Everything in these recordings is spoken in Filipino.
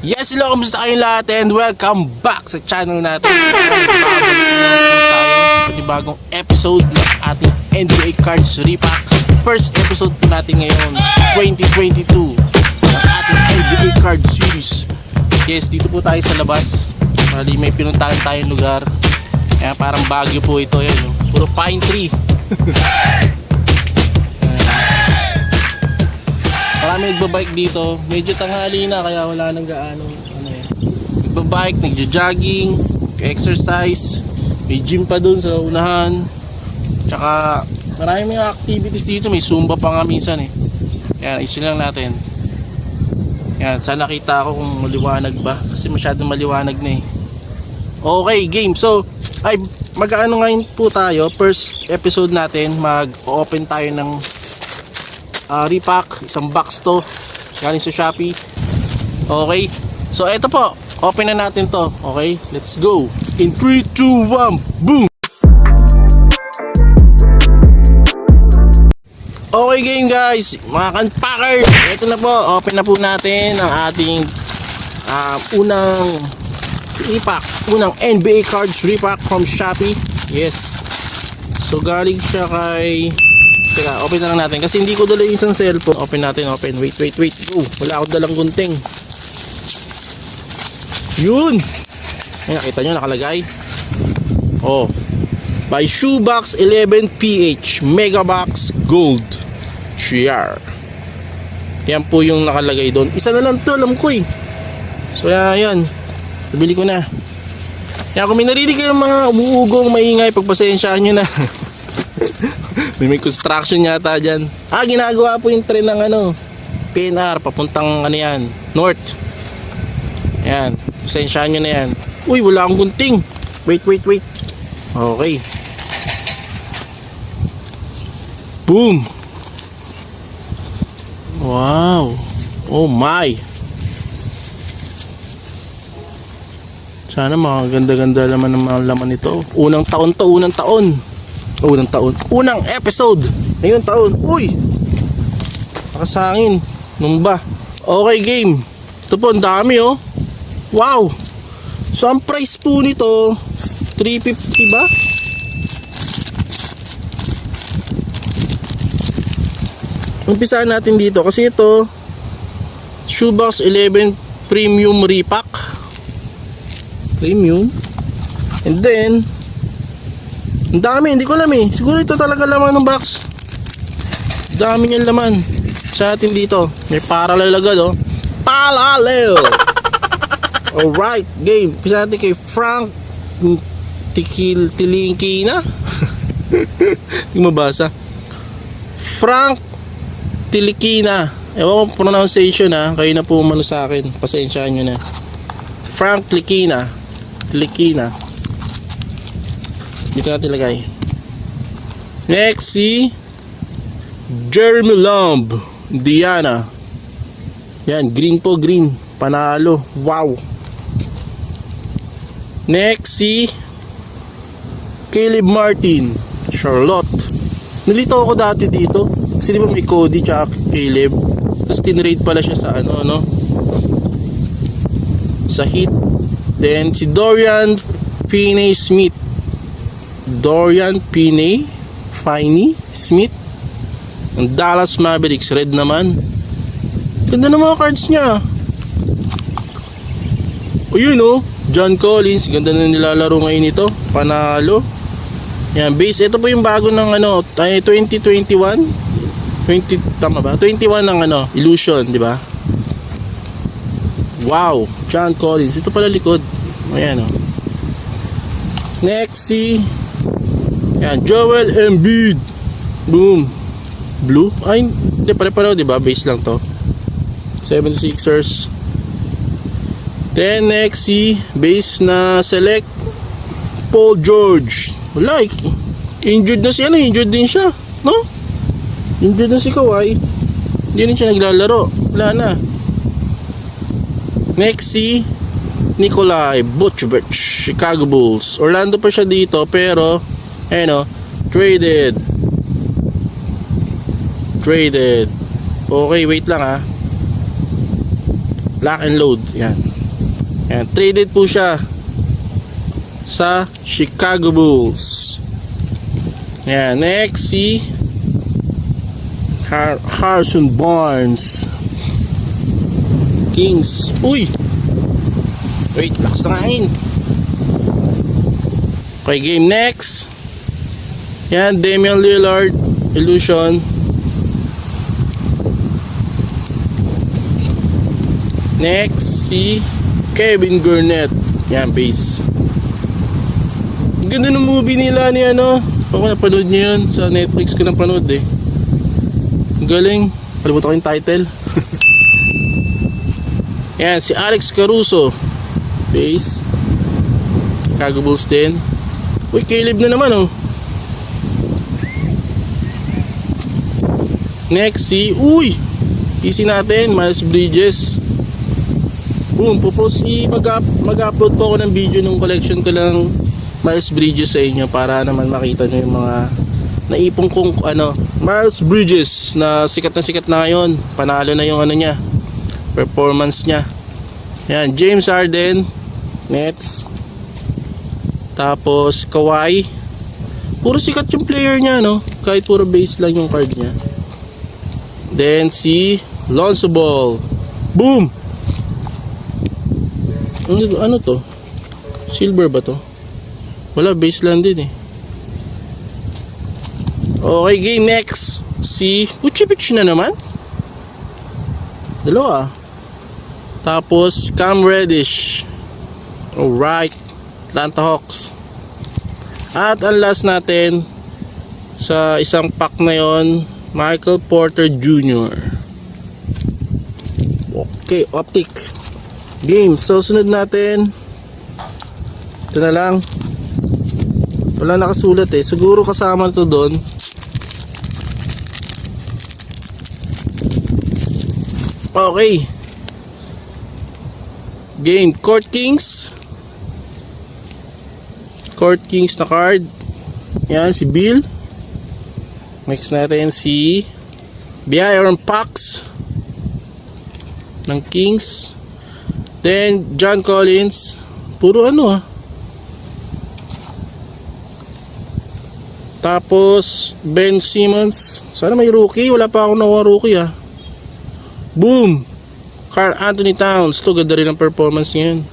Yes, hello, kamusta kayong lahat and welcome back sa channel natin. Babalik na tayo sa panibagong episode ng ating NBA Cards Repack. First episode po natin ngayon, 2022, ng ating NBA Card Series. Yes, dito po tayo sa labas. May pinuntahan tayong lugar. Kaya parang Baguio po ito, yan, no? Puro pine tree. Marami nagbabike dito. Medyo tanghali na kaya wala nang gaano nagbabike, nagja-jogging, exercise. May gym pa dun sa unahan. Tsaka marami mga activities dito. May Zumba pa nga minsan eh. Yan, isin lang natin. Yan, sana nakita ako kung maliwanag ba. Kasi masyadong maliwanag na eh. Okay, game. So, mag-ano ngayon po tayo. First episode natin, mag-open tayo ng repack, isang box to galing sa Shopee. Okay, so eto po, open na natin to. Okay, let's go in 3, 2, 1, boom. Okay game guys, mga kanpackers, eto na po, open na po natin ang ating unang repack, unang NBA Cards Repack from Shopee. Yes, so galing siya kay, teka, open na lang natin kasi hindi ko dala yung isang cellphone. Open natin, open. Wait, go. Wala ako dalang gunting. Yun. Ay, nakita nyo, nakalagay. Oh, by Shoebox 11PH Megabox Gold Triar. Yan po yung nakalagay doon. Isa na lang to, alam ko eh. So yan, nabili ko na. Kaya kung may narinig kayong mga umuugong maingay, pagpasensyahan nyo na. May construction yata dyan. Ginagawa po yung tren ng PNR papuntang yan, north. Ayan, pasensyahan nyo na yan. Uy, wala akong gunting. Wait. Okay. Boom. Wow. Oh my. Sana maganda-ganda naman ng mga laman nito. Unang taon. Unang episode ngayong taon. Uy, nakasangin nung ba. Okay game, ito po ang dami oh. Wow, so ang price po nito $350 ba? Umpisahan natin dito kasi ito Shoebox 11 Premium Repack Premium. And then ang dami, hindi ko alam eh. Siguro ito talaga laman ng box. Dami niyang laman sa atin dito. May parallel agad oh. Parallel. Alright, game. Pisa natin kay Frank Tilikina. Hindi mabasa. Frank Tilikina. Ewan ko pronunciation ha. Kayo na po umano sa akin. Pasensyaan nyo na. Frank Tilikina. Dito natin lagay. Next si Jeremy Lamb Diana. Yan, green po, green. Panalo. Wow. Next si Caleb Martin Charlotte. Nilito ako dati dito kasi di ba may Cody tsaka Caleb. Tapos tinrade pala siya sa sa Heat. Then si Dorian Finney-Smith Smith ang Dallas Mavericks, red naman. Ganda ng mga cards niya. O yun oh, John Collins, ganda na nilalaro ngayon ito. Panalo. Yan, base, ito po yung bago ng 2021 tama ba? 21 ng Illusion, di ba? Wow, John Collins, ito pala likod. Ayan oh. Next si Joel Embiid. Boom. Blue. Ay, hindi pare-pareho, 'di ba? Base lang 'to. 76ers. Then next si base na select Paul George. Wala, injured na siya, injured din siya, no? Injured na si Kawhi. Hindi rin siya naglalaro. Wala na. Next si Nikolai Vucevic, Chicago Bulls. Orlando pa siya dito pero traded. Okay, wait lang ha. Lock and load. Yan. Yan, traded po siya sa Chicago Bulls. Yan, next si Harrison Barnes, Kings. Uy! Wait, lakas na kain. Okay, game next. Yan, Damian Lillard, Illusion. Next, si Kevin Garnett. Yan, base. Ang ganda ng movie nila ni ano. Ako napanood niyo yun. Sa Netflix ko napanood eh. Ang galing. Kalimutan ko yung title. Yan, si Alex Caruso. Base. Chicago Bulls din. Uy, Caleb na naman oh. Next, si easy natin, Miles Bridges. Boom, mag-upload po ako ng video ng collection ko lang Miles Bridges sa inyo para naman makita nyo yung mga naipong kong Miles Bridges na sikat na ngayon. Panalo na yung niya, performance niya. Yan, James Harden, Nets. Tapos Kawhi. Puro sikat yung player niya, no? Kahit puro base lang yung card niya. Then si Lonzo Ball. Boom! Ano to? Silver ba to? Wala, base lang din eh. Okay, game next. Si Vucevic na naman. Dalawa. Tapos Cam Reddish. Alright, Atlanta Hawks. At ang last natin sa isang pack na yon, Michael Porter Jr. Okay, Optic game. So sunod natin, ito na lang. Wala nakasulat eh. Siguro kasama to doon. Okay, game Court Kings. Court Kings na card. Yan, si Bill. Next natin si Byron Pax ng Kings. Then John Collins. Puro Tapos Ben Simmons. Sana may rookie. Wala pa ako nakuha rookie Boom, Karl Anthony Towns. Ito ganda rin ang performance ngayon.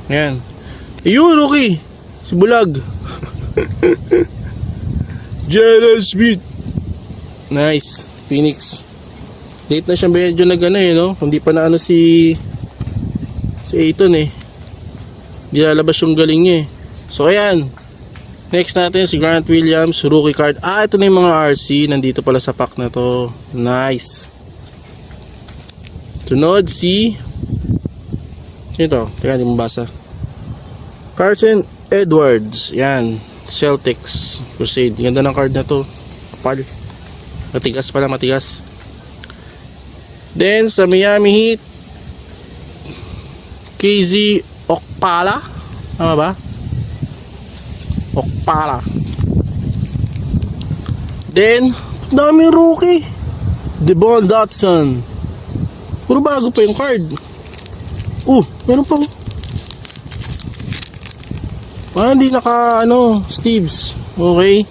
Yan. Ayun, rookie. Si Bulag. Jalen Smith. Nice. Phoenix. Late na siya medyo no? Hindi pa na si Ayton eh. Hindi lalabas yung galing niya eh. So ayan. Next natin si Grant Williams, rookie card. Ito na yung mga RC. Nandito pala sa pack na to. Nice. Sunod si ito. Teka, hindi mo basa. Carson Edwards. Yan. Celtics. Crusade. Ganda ng card na to. Kapal. Matigas pala, matigas. Then sa Miami Heat, KZ Okpala. Tama ba? Okpala. Then dami rookie. Devon Dotson. Puro bago pa yung card. Meron pa. Hindi naka Steves. Okay.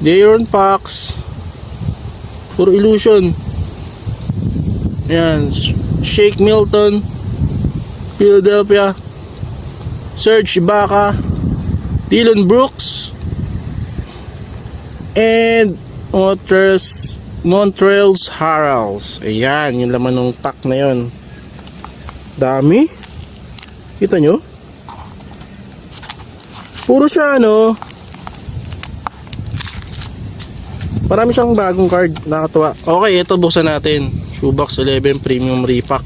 De'Aaron Fox. Puro Illusion. Ayan. Shake Milton, Philadelphia. Serge Ibaka, Dillon Brooks, and Montrezl Harrell. Ayan, yung laman ng pack na yun. Dami. Kita nyo? Puro siya marami siyang bagong card. Nakatuwa. Okay, ito buksan natin. Shoebox 11 Premium Repack.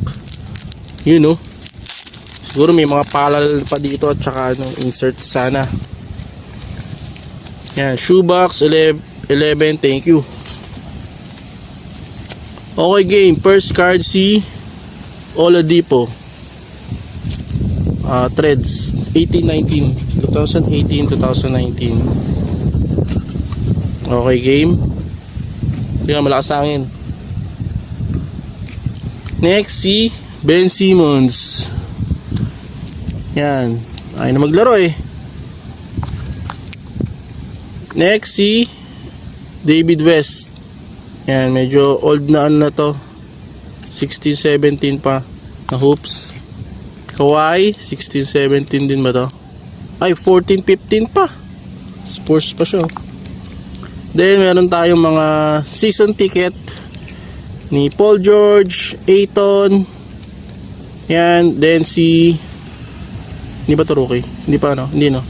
Yun siguro may mga palal pa dito at saka insert sana. Yan, Shoebox 11. Thank you. Okay, game. First card si Oladipo. Threads 2018-19. Okay, game. Hindi nga malakas sa akin. Next si Ben Simmons. Yan. Ayaw na maglaro eh. Next, si David West. Yan, medyo old na ano na to. 16, 17 pa na hoops. Kawhi, 16, 17 din ba to? Ay, 14, 15 pa. Spurs pa siya. Then, meron tayong mga season ticket ni Paul George, Ayton. Yan, then si... Hindi ba ito rookie? Hindi pa, no? Hindi, no?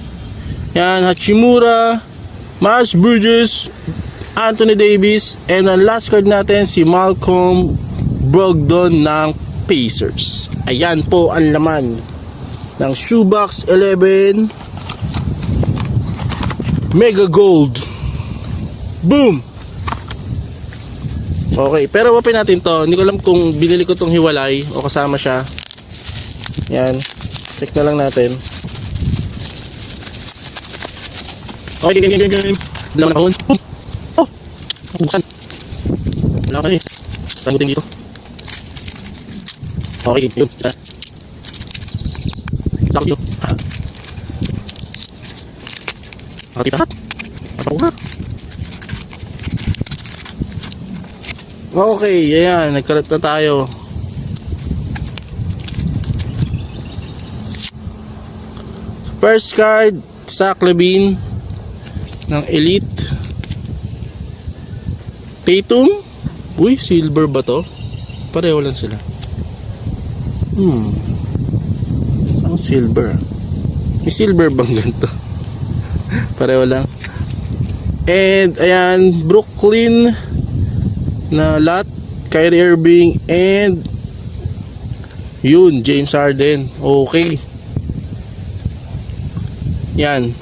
Yan, Hachimura, Miles Bridges, Anthony Davis, and ang last card natin, si Malcolm Brogdon ng Pacers. Ayan po ang laman ng Shoebox 11 Mega Gold. Boom! Okay, pero open natin to. Hindi ko alam kung binili ko tong hiwalay o kasama siya. Yan. Check na lang natin. Okay, game. Wala na kahon. Oh! Buksan. Wala kasi. Tangutin dito. Okay, yun. Takot yun. Nakatipat. Napako na. Okay, ayan. Nagkalat na tayo. First card, Zach LaVine ng Elite. Tatum. Uy, silver ba to? Pareho lang sila. Ang silver. May silver bang ganito? Pareho lang. And ayan, Brooklyn na lot, Kyrie Irving, and yun, James Harden. Okay. Yan.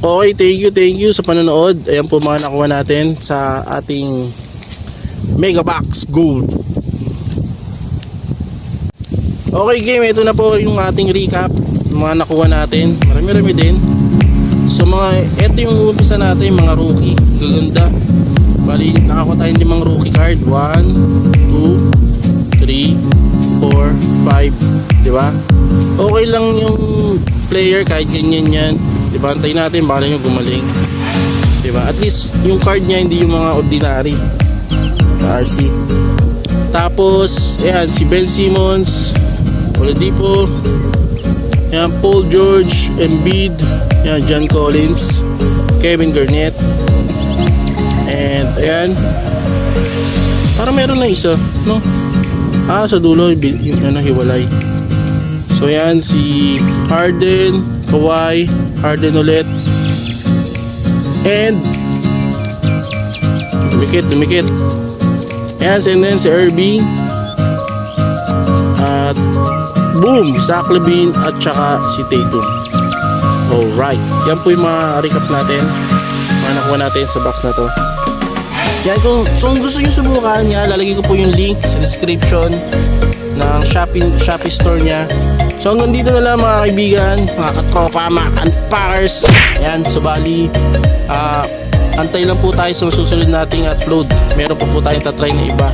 Okay, thank you sa panonood. Ayan po mga nakuha natin sa ating Mega Box Gold. Okay game, ito na po yung ating recap ng mga nakuha natin. Marami-rami din. So ito yung umpisa natin, mga rookie. Gaganda. Bali, nakakuha tayo 5 rookie card. 1, 2, 3, 4, 5. Diba? Okay lang yung player kahit ganyan yan. Diba? Antayin natin, baka nyo gumaling. Diba? At least yung card niya hindi yung mga ordinary. RC. Tapos, ayan, si Ben Simmons, Oladipo, ayan, Paul George, Embiid, ayan, John Collins, Kevin Garnett, and ayan, para meron na isa, no? Sa dulo yung ano, hiwalay. So ayan, si Harden, Kawhi, Harden ulit, and dumikit. Ayan, and then si Irving, at boom, Zach LaVine at saka si Tatum. Alright, yan po yung mga recap natin, mga nakuha natin sa box na to. Yan, kung gusto nyo subukan niya, lalagay ko po yung link sa description ng Shopee store niya. So hanggang dito na lang mga kaibigan, mga katropa, mga unpackers. Yan, so bali antay lang po tayo sa susunod nating upload. Meron pa po tayong tatry na iba.